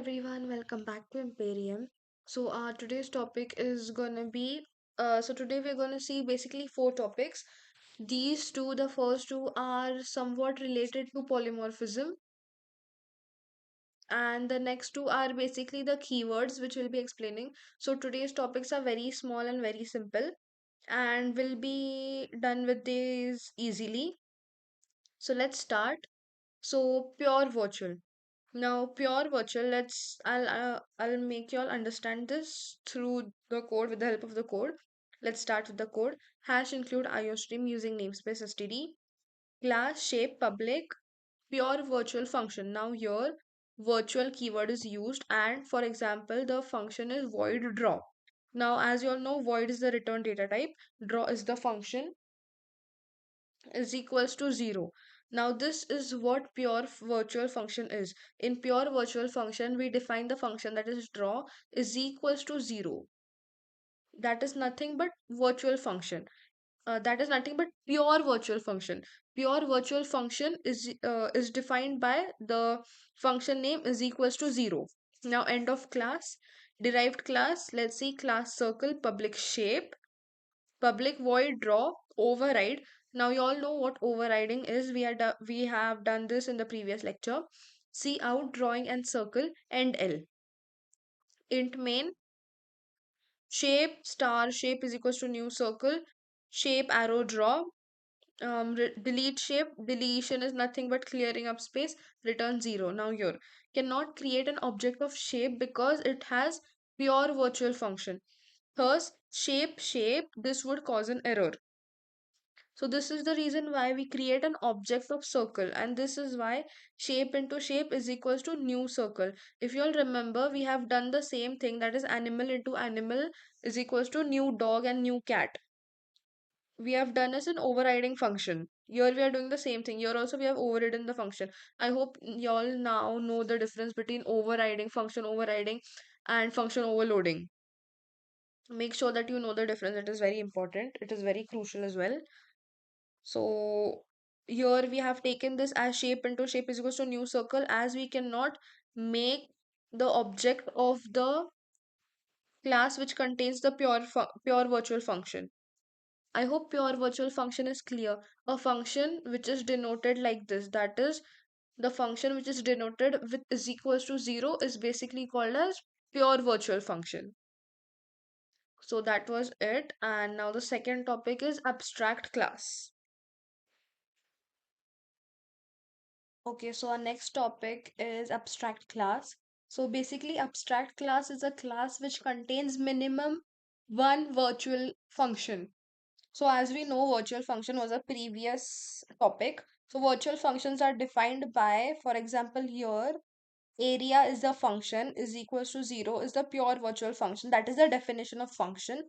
everyone, welcome back to Imperium. Our today's topic is gonna be today we're gonna see basically four topics. These two, the first two are somewhat related to polymorphism, and the next two are basically the keywords which we'll be explaining. So today's topics are very small and very simple, and we'll be done with these easily. So let's start. So pure virtual. Now, pure virtual, I'll make you all understand this through the code with the help of the code. Let's start with the code. Hash include IOStream using namespace std. Class shape public pure virtual function. Now here virtual keyword is used, and for example the function is void draw. Now as you all know, void is the return data type, draw is the function, is equals to 0. Now this is what pure virtual function is. In pure virtual function, we define the function that is draw is equals to 0. That is nothing but virtual function. That is nothing but pure virtual function. Pure virtual function is defined by the function name is equals to 0. Now end of class, derived class, let's see class circle, public shape, public void draw, override. Now you all know what overriding is. We have done this in the previous lecture. See out, drawing and circle, and L. Int main shape star shape is equals to new circle, shape arrow draw. Delete shape, deletion is nothing but clearing up space, return 0. Now here cannot create an object of shape because it has pure virtual function. Thus shape this would cause an error. So this is the reason why we create an object of circle, and this is why shape into shape is equals to new circle. If you all remember, we have done the same thing, that is animal into animal is equals to new dog and new cat. We have done as an overriding function. Here we are doing the same thing. Here also we have overridden the function. I hope y'all now know the difference between overriding, function overriding, and function overloading. Make sure that you know the difference. It is very important. It is very crucial as well. So here we have taken this as shape into shape is equals to new circle, as we cannot make the object of the class which contains the pure virtual function. I hope pure virtual function is clear. A function which is denoted like this, that is the function which is denoted with is equals to 0 is basically called as pure virtual function. So that was it. And now the second topic is abstract class. Okay, so our next topic is abstract class. So basically, abstract class is a class which contains minimum one virtual function. So as we know, virtual function was a previous topic. So virtual functions are defined by, for example, here area is the function is equals to 0 is the pure virtual function. That is the definition of function.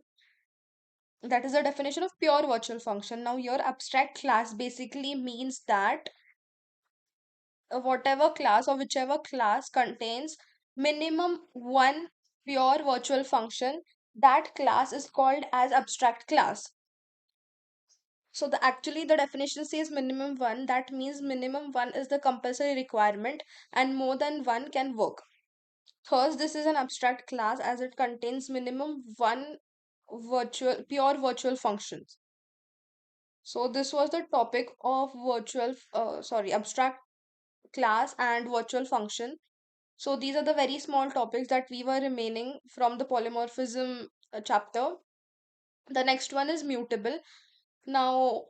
That is the definition of pure virtual function. Now your abstract class basically means that whatever class or whichever class contains minimum one pure virtual function, that class is called as abstract class. So the actually the definition says minimum one, that means minimum one is the compulsory requirement and more than one can work. Thus this is an abstract class as it contains minimum one pure virtual functions. So this was the topic of abstract class and virtual function. So these are the very small topics that we were remaining from the polymorphism chapter. The next one is mutable. Now,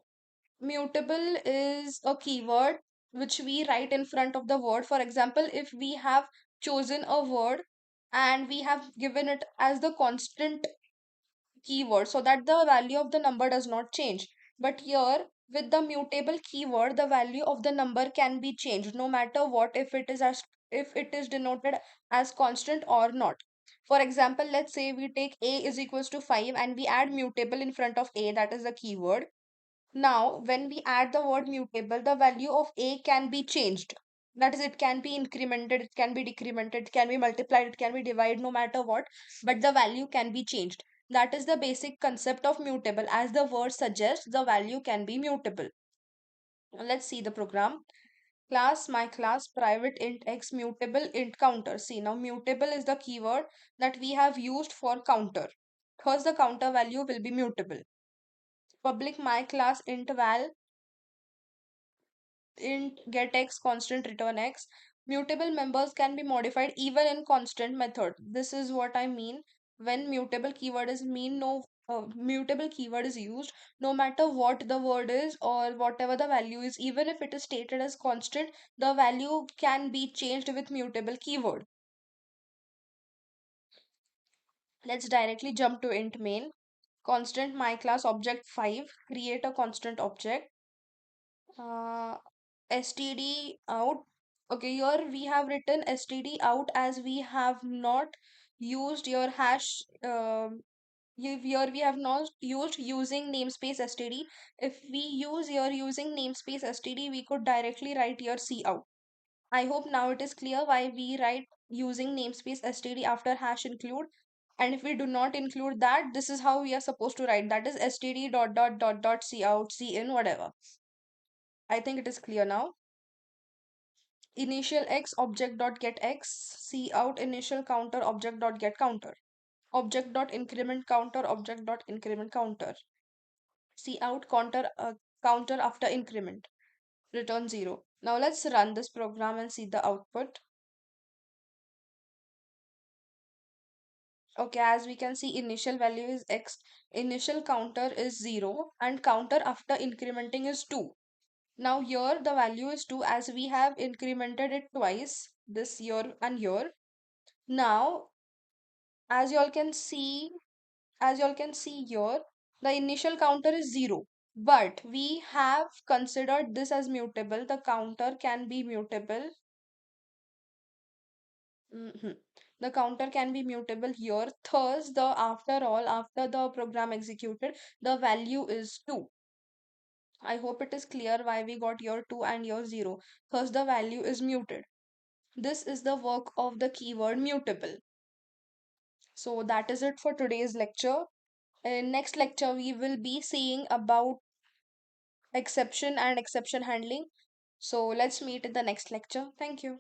mutable is a keyword which we write in front of the word. For example, if we have chosen a word and we have given it as the constant keyword so that the value of the number does not change. But here, with the mutable keyword, the value of the number can be changed no matter what, if it is denoted as constant or not. For example, let's say we take a is equals to 5 and we add mutable in front of a, that is the keyword. Now, when we add the word mutable, the value of a can be changed. That is, it can be incremented, it can be decremented, it can be multiplied, it can be divided, no matter what, but the value can be changed. That is the basic concept of mutable. As the word suggests, the value can be mutable. Let's see the program. Class, my class, private int x, mutable int counter. See, now mutable is the keyword that we have used for counter. Thus, the counter value will be mutable. Public my class int val, int get x, constant return x. Mutable members can be modified even in constant method. This is what I mean when mutable keyword is used, no matter what the word is or whatever the value is, even if it is stated as constant, the value can be changed with mutable keyword. Let's directly jump to int main. Constant my class object 5, create a constant object. uh, std out. Okay, here we have written std out as we have not used your hash. Here we have not used using namespace std. If we use here using namespace std, we could directly write your c out. I hope now it is clear why we write using namespace std after hash include. And if we do not include that, this is how we are supposed to write. That is std dot dot dot dot c out, c in, whatever. I think it is clear now. Initial x object dot get x, c out initial counter object dot get counter, object dot increment counter object dot increment counter, c out counter after increment, return 0. Now let's run this program and see the output. Okay, as we can see, initial value is x, initial counter is 0, and counter after incrementing is 2. Now here the value is 2 as we have incremented it twice, this year and here. Now, as you all can see, as you all can see here, the initial counter is 0. But we have considered this as mutable. The counter can be mutable. Mhm. The counter can be mutable here. Thus, after the program executed, the value is 2. I hope it is clear why we got year 2 and year 0. Thus, the value is muted. This is the work of the keyword mutable. So, that is it for today's lecture. In next lecture, we will be seeing about exception and exception handling. So, let's meet in the next lecture. Thank you.